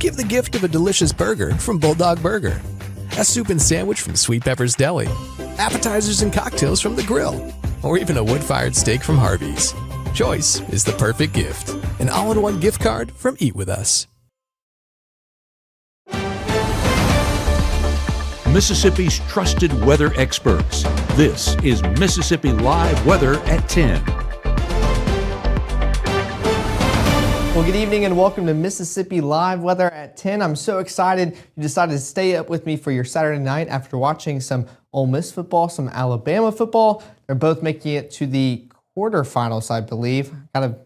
Give the gift of a delicious burger from Bulldog Burger, a soup and sandwich from Sweet Pepper's Deli, appetizers and cocktails from The Grill, or even a wood-fired steak from Harvey's. Choice is the perfect gift. An all-in-one gift card from Eat With Us. Mississippi's trusted weather experts. This is Mississippi Live Weather at 10. Well, good evening and welcome to Mississippi Live Weather at 10. I'm so excited you decided to stay up with me for your Saturday night after watching some Ole Miss football, some Alabama football. They're both making it to the quarterfinals, I believe. Kind of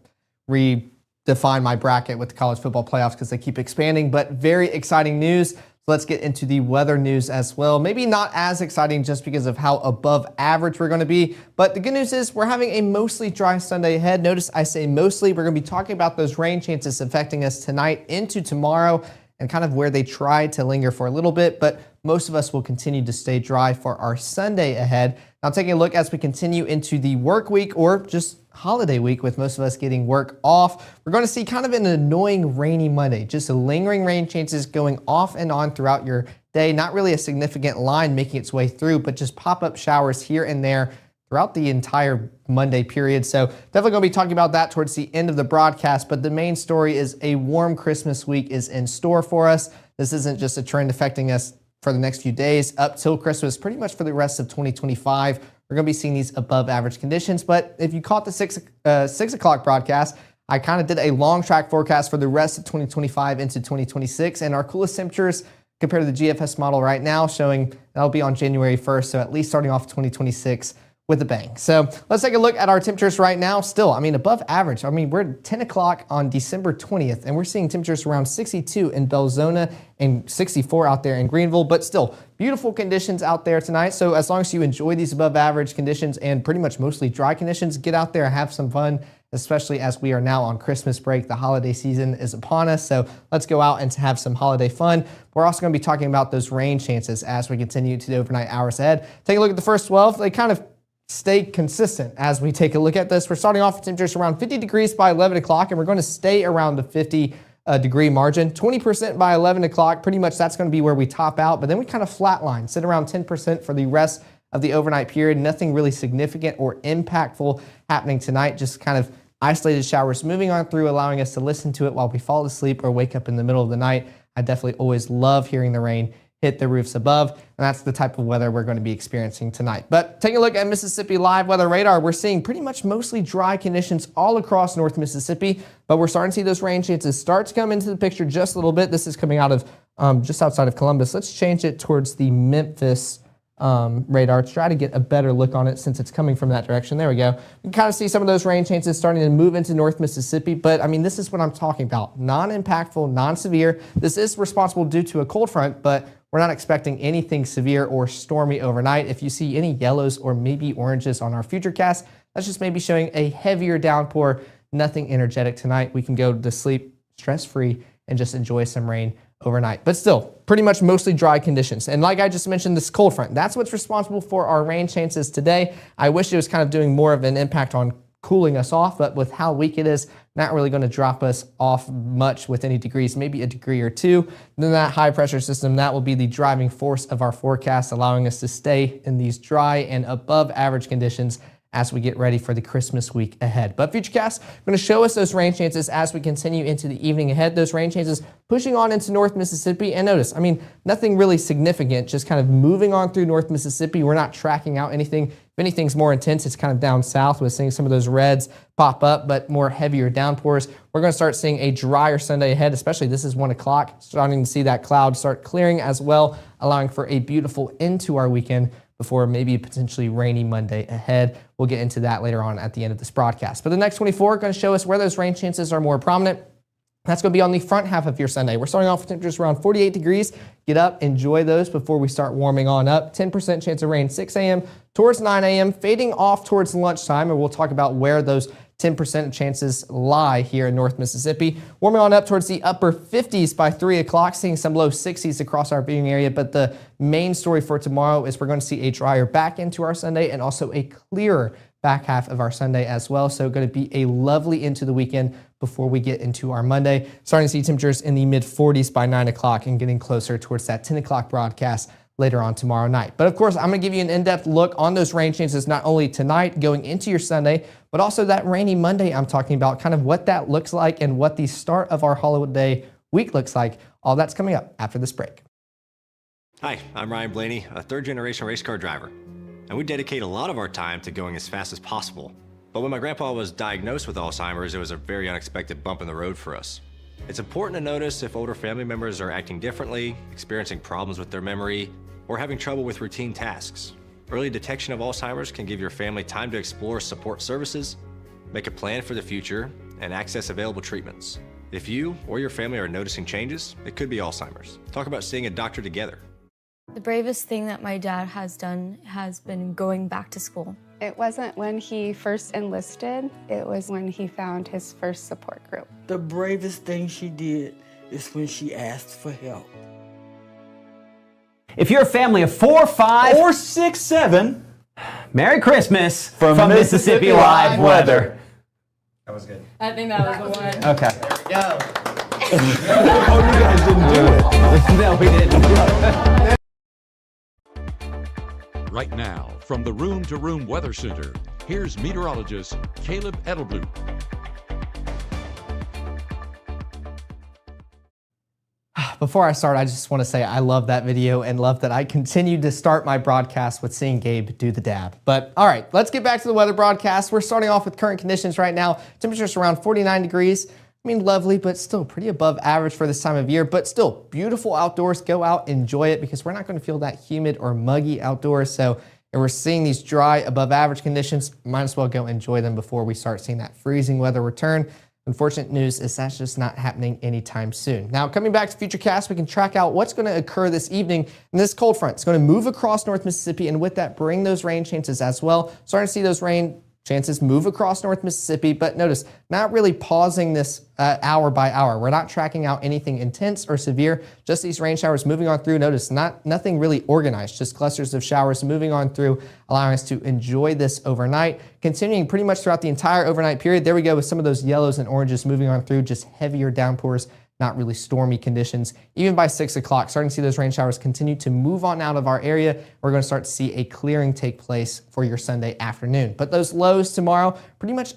redefine my bracket with the college football playoffs because they keep expanding, but very exciting news. Let's get into the weather news as well. Maybe not as exciting just because of how above average we're going to be, but the good news is we're having a mostly dry Sunday ahead. Notice I say mostly. We're going to be talking about those rain chances affecting us tonight into tomorrow and kind of where they try to linger for a little bit, but most of us will continue to stay dry for our Sunday ahead. Now taking a look as we continue into the work week or just holiday week with most of us getting work off, we're going to see kind of an annoying rainy Monday, just a lingering rain chances going off and on throughout your day. Not really a significant line making its way through, but just pop-up showers here and there throughout the entire Monday period. So definitely going to be talking about that towards the end of the broadcast, but the main story is a warm Christmas week is in store for us. This isn't just a trend affecting us for the next few days up till Christmas, pretty much for the rest of 2025. We're going to be seeing these above average conditions, but if you caught the 6 o'clock broadcast, I kind of did a long track forecast for the rest of 2025 into 2026, and our coolest temperatures compared to the GFS model right now showing that'll be on January 1st, so at least starting off 2026 with a bang. So let's take a look at our temperatures right now. Still, above average. We're at 10 o'clock on December 20th, and we're seeing temperatures around 62 in Belzona and 64 out there in Greenville, but still beautiful conditions out there tonight. So as long as you enjoy these above average conditions and pretty much mostly dry conditions, get out there and have some fun, especially as we are now on Christmas break. The holiday season is upon us, so let's go out and have some holiday fun. We're also going to be talking about those rain chances as we continue to the overnight hours ahead. Take a look at the first 12. They kind of stay consistent as we take a look at this. We're starting off with temperatures around 50 degrees by 11 o'clock, and we're going to stay around the 50 degree margin. 20% by 11 o'clock, pretty much that's going to be where we top out, but then we kind of flatline, sit around 10% for the rest of the overnight period. Nothing really significant or impactful happening tonight, just kind of isolated showers moving on through, allowing us to listen to it while we fall asleep or wake up in the middle of the night. I definitely always love hearing the rain hit the roofs above, and that's the type of weather we're going to be experiencing tonight. But taking a look at Mississippi Live Weather Radar, we're seeing pretty much mostly dry conditions all across North Mississippi, but we're starting to see those rain chances start to come into the picture just a little bit. This is coming out of just outside of Columbus. Let's change it towards the Memphis radar to try to get a better look on it since it's coming from that direction. There we go. You can kind of see some of those rain chances starting to move into North Mississippi, but this is what I'm talking about. Non-impactful, non-severe. This is responsible due to a cold front, but we're not expecting anything severe or stormy overnight. If you see any yellows or maybe oranges on our futurecast, that's just maybe showing a heavier downpour. Nothing energetic tonight. We can go to sleep stress-free and just enjoy some rain overnight. But still, pretty much mostly dry conditions. And like I just mentioned, this cold front, that's what's responsible for our rain chances today. I wish it was kind of doing more of an impact on cooling us off, but with how weak it is, not really going to drop us off much with any degrees, maybe a degree or two. Then that high pressure system, that will be the driving force of our forecast, allowing us to stay in these dry and above average conditions as we get ready for the Christmas week ahead. But Futurecast going to show us those rain chances as we continue into the evening ahead. Those rain chances pushing on into North Mississippi. And notice, nothing really significant, just kind of moving on through North Mississippi. We're not tracking out anything. If anything's more intense, it's kind of down south. We're seeing some of those reds pop up, but more heavier downpours. We're going to start seeing a drier Sunday ahead, especially this is 1 o'clock, starting to see that cloud start clearing as well, allowing for a beautiful end to our weekend before maybe a potentially rainy Monday ahead. We'll get into that later on at the end of this broadcast. But the next 24 are going to show us where those rain chances are more prominent. That's going to be on the front half of your Sunday. We're starting off with temperatures around 48 degrees. Get up, enjoy those before we start warming on up. 10% chance of rain 6 a.m. towards 9 a.m., fading off towards lunchtime, and we'll talk about where those 10% chances lie here in North Mississippi. Warming on up towards the upper 50s by 3 o'clock, seeing some low 60s across our viewing area. But the main story for tomorrow is we're going to see a drier back into our Sunday and also a clearer back half of our Sunday as well. So going to be a lovely into the weekend before we get into our Monday. Starting to see temperatures in the mid 40s by 9 o'clock and getting closer towards that 10 o'clock broadcast later on tomorrow night. But of course, I'm going to give you an in-depth look on those rain chances, not only tonight going into your Sunday, but also that rainy Monday I'm talking about, kind of what that looks like and what the start of our holiday week looks like. All that's coming up after this break. Hi, I'm Ryan Blaney, a third-generation race car driver, and we dedicate a lot of our time to going as fast as possible. But when my grandpa was diagnosed with Alzheimer's, it was a very unexpected bump in the road for us. It's important to notice if older family members are acting differently, experiencing problems with their memory, or having trouble with routine tasks. Early detection of Alzheimer's can give your family time to explore support services, make a plan for the future, and access available treatments. If you or your family are noticing changes, it could be Alzheimer's. Talk about seeing a doctor together. The bravest thing that my dad has done has been going back to school. It wasn't when he first enlisted, it was when he found his first support group. The bravest thing she did is when she asked for help. If you're a family of 4, 5, or 6, 7, Merry Christmas from Mississippi Live Weather. That was good. I think that was the one. Okay. There we go. Oh, you guys didn't do it. No, we didn't. Right now, from the Room to Room Weather Center, here's meteorologist Caleb Edelblut. Before I start, I just want to say I love that video and love that I continued to start my broadcast with seeing Gabe do the dab. But all right, let's get back to the weather broadcast. We're starting off with current conditions right now. Temperatures around 49 degrees. I mean, lovely, but still pretty above average for this time of year, but still beautiful outdoors. Go out, enjoy it, because we're not going to feel that humid or muggy outdoors. So if we're seeing these dry above average conditions, might as well go enjoy them before we start seeing that freezing weather return. Unfortunate news is that's just not happening anytime soon. Now, coming back to Futurecast, we can track out what's going to occur this evening. And this cold front is going to move across North Mississippi, and with that, bring those rain chances as well. Starting to see those rain chances move across North Mississippi, but notice, not really pausing this hour by hour. We're not tracking out anything intense or severe, just these rain showers moving on through. Notice, nothing really organized, just clusters of showers moving on through, allowing us to enjoy this overnight. Continuing pretty much throughout the entire overnight period. There we go with some of those yellows and oranges moving on through, just heavier downpours, not really stormy conditions. Even by 6 o'clock, starting to see those rain showers continue to move on out of our area. We're going to start to see a clearing take place for your Sunday afternoon. But those lows tomorrow, pretty much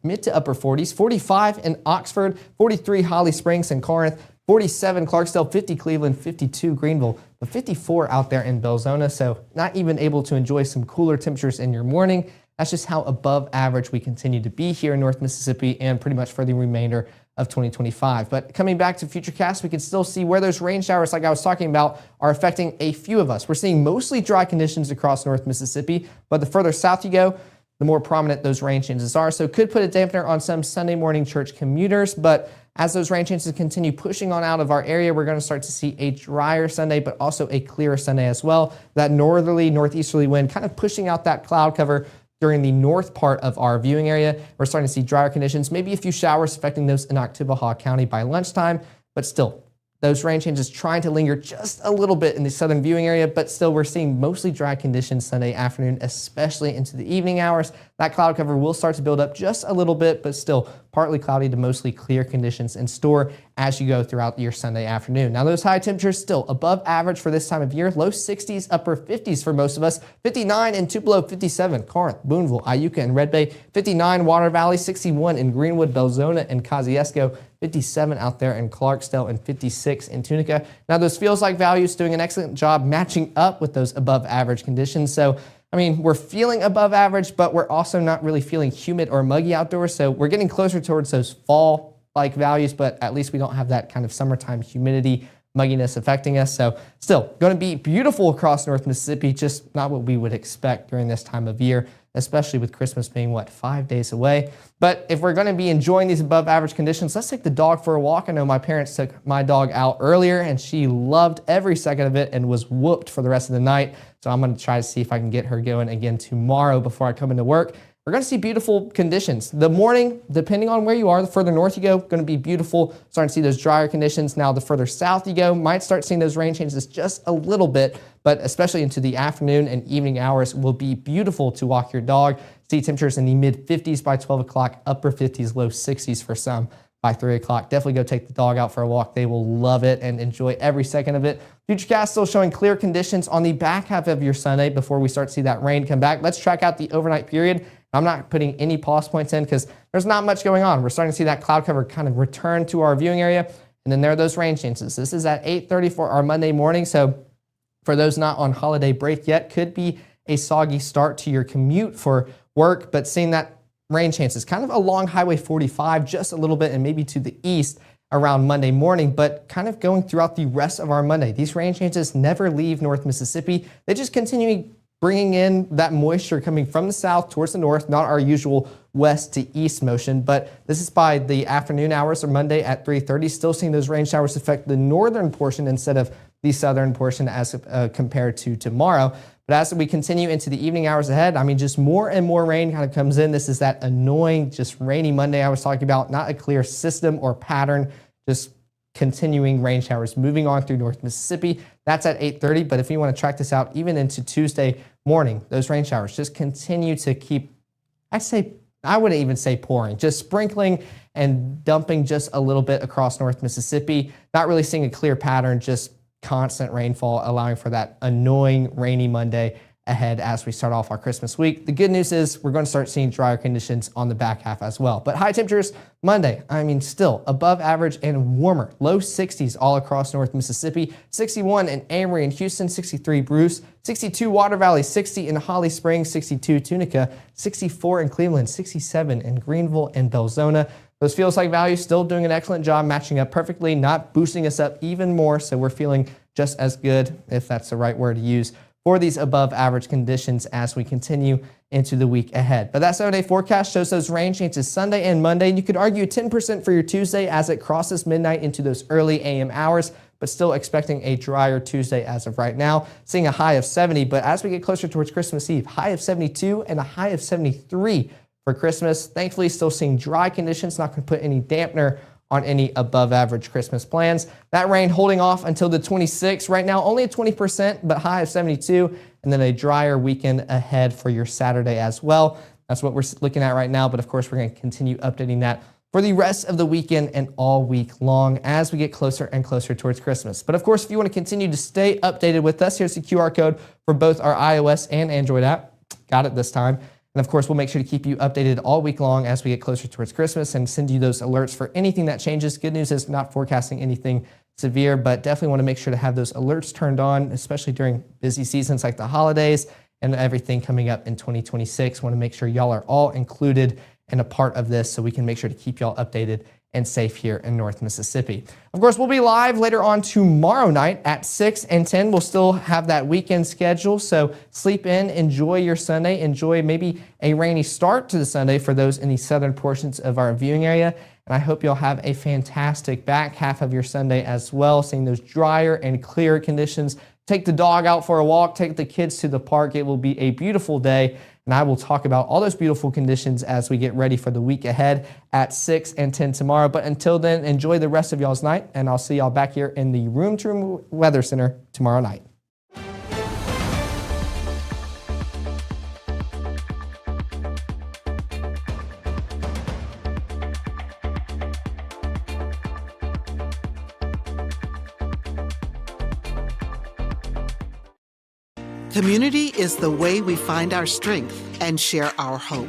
mid to upper 40s, 45 in Oxford, 43 Holly Springs and Corinth, 47 Clarksdale, 50 Cleveland, 52 Greenville, but 54 out there in Belzona. So not even able to enjoy some cooler temperatures in your morning. That's just how above average we continue to be here in North Mississippi and pretty much for the remainder of 2025. But coming back to Futurecast, we can still see where those rain showers, like I was talking about, are affecting a few of us. We're seeing mostly dry conditions across North Mississippi, but the further south you go, the more prominent those rain chances are. So it could put a dampener on some Sunday morning church commuters, but as those rain chances continue pushing on out of our area, we're going to start to see a drier Sunday, but also a clearer Sunday as well. That northerly, northeasterly wind kind of pushing out that cloud cover during the north part of our viewing area. We're starting to see drier conditions, maybe a few showers affecting those in Oktibbeha County by lunchtime, but still, those rain changes trying to linger just a little bit in the southern viewing area, but still we're seeing mostly dry conditions Sunday afternoon, especially into the evening hours. That cloud cover will start to build up just a little bit, but still partly cloudy to mostly clear conditions in store as you go throughout your Sunday afternoon. Now those high temperatures still above average for this time of year, low 60s, upper 50s for most of us, 59 in Tupelo, 57 Corinth, Boonville, Iuka, and Red Bay, 59 Water Valley, 61 in Greenwood, Belzona, and Kosciuszko, 57 out there in Clarksdale, and 56 in Tunica. Now those feels like values doing an excellent job matching up with those above average conditions. So I mean, we're feeling above average, but we're also not really feeling humid or muggy outdoors. So we're getting closer towards those fall-like values, but at least we don't have that kind of summertime humidity, mugginess affecting us. So still going to be beautiful across North Mississippi, just not what we would expect during this time of year, especially with Christmas being, 5 days away. But if we're going to be enjoying these above average conditions, let's take the dog for a walk. I know my parents took my dog out earlier and she loved every second of it and was whooped for the rest of the night. So I'm going to try to see if I can get her going again tomorrow before I come into work. We're going to see beautiful conditions. The morning, depending on where you are, the further north you go, going to be beautiful. Starting to see those drier conditions. Now, the further south you go, might start seeing those rain changes just a little bit, but especially into the afternoon and evening hours will be beautiful to walk your dog. See temperatures in the mid 50s by 12 o'clock, upper 50s, low 60s for some by 3 o'clock. Definitely go take the dog out for a walk. They will love it and enjoy every second of it. Futurecast still showing clear conditions on the back half of your Sunday before we start to see that rain come back. Let's track out the overnight period. I'm not putting any pause points in because there's not much going on. We're starting to see that cloud cover kind of return to our viewing area. And then there are those rain chances. This is at 8:30 for our Monday morning. So for those not on holiday break yet, could be a soggy start to your commute for work, but seeing that rain chances kind of along Highway 45 just a little bit and maybe to the east around Monday morning, but kind of going throughout the rest of our Monday. These rain chances never leave North Mississippi. They just continue bringing in that moisture coming from the south towards the north, not our usual west to east motion, but this is by the afternoon hours of Monday at 3:30. Still seeing those rain showers affect the northern portion instead of the southern portion as compared to tomorrow. But as we continue into the evening hours ahead, I mean, just more and more rain kind of comes in. This is that annoying, just rainy Monday I was talking about, not a clear system or pattern, just continuing rain showers moving on through North Mississippi. That's at 8:30, but if you want to track this out even into Tuesday morning, those rain showers just continue to keep, I wouldn't even say pouring, just sprinkling and dumping just a little bit across North Mississippi. Not really seeing a clear pattern, just constant rainfall, allowing for that annoying rainy Monday ahead as we start off our Christmas week. The good news is we're going to start seeing drier conditions on the back half as well. But high temperatures Monday, I mean, still above average and warmer. Low 60s all across North Mississippi. 61 in Amory and Houston, 63 Bruce, 62 Water Valley, 60 in Holly Springs, 62 Tunica, 64 in Cleveland, 67 in Greenville and Belzona. Those feels like values still doing an excellent job matching up perfectly, not boosting us up even more. So we're feeling just as good, if that's the right word to use, for these above average conditions as we continue into the week ahead. But that 7-day forecast shows those rain chances Sunday and Monday. And you could argue 10% for your Tuesday as it crosses midnight into those early AM hours, but still expecting a drier Tuesday as of right now, seeing a high of 70. But as we get closer towards Christmas Eve, high of 72 and a high of 73 for Christmas. Thankfully, still seeing dry conditions, not going to put any dampener on any above average Christmas plans. That rain holding off until the 26th. Right now, only at 20%, but high of 72, and then a drier weekend ahead for your Saturday as well. That's what we're looking at right now, but of course, we're going to continue updating that for the rest of the weekend and all week long as we get closer and closer towards Christmas. But of course, if you want to continue to stay updated with us, here's the QR code for both our iOS and Android app. Got it this time. And of course, we'll make sure to keep you updated all week long as we get closer towards Christmas and send you those alerts for anything that changes. Good news is not forecasting anything severe, but definitely want to make sure to have those alerts turned on, especially during busy seasons like the holidays and everything coming up in 2026. Want to make sure y'all are all included and a part of this so we can make sure to keep y'all updated and safe here in North Mississippi. Of course, we'll be live later on tomorrow night at 6 and 10. We'll still have that weekend schedule, so sleep in, enjoy your Sunday, enjoy maybe a rainy start to the Sunday for those in the southern portions of our viewing area. And I hope you'll have a fantastic back half of your Sunday as well, seeing those drier and clearer conditions. Take the dog out for a walk, take the kids to the park. It will be a beautiful day. And I will talk about all those beautiful conditions as we get ready for the week ahead at 6 and 10 tomorrow. But until then, enjoy the rest of y'all's night, and I'll see y'all back here in the Room to Room Weather Center tomorrow night. Community is the way we find our strength and share our hope.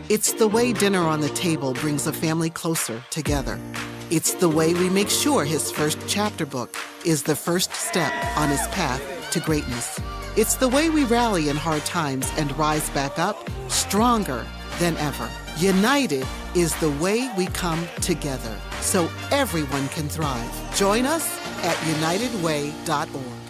It's the way dinner on the table brings a family closer together. It's the way we make sure his first chapter book is the first step on his path to greatness. It's the way we rally in hard times and rise back up stronger than ever. United is the way we come together so everyone can thrive. Join us at unitedway.org.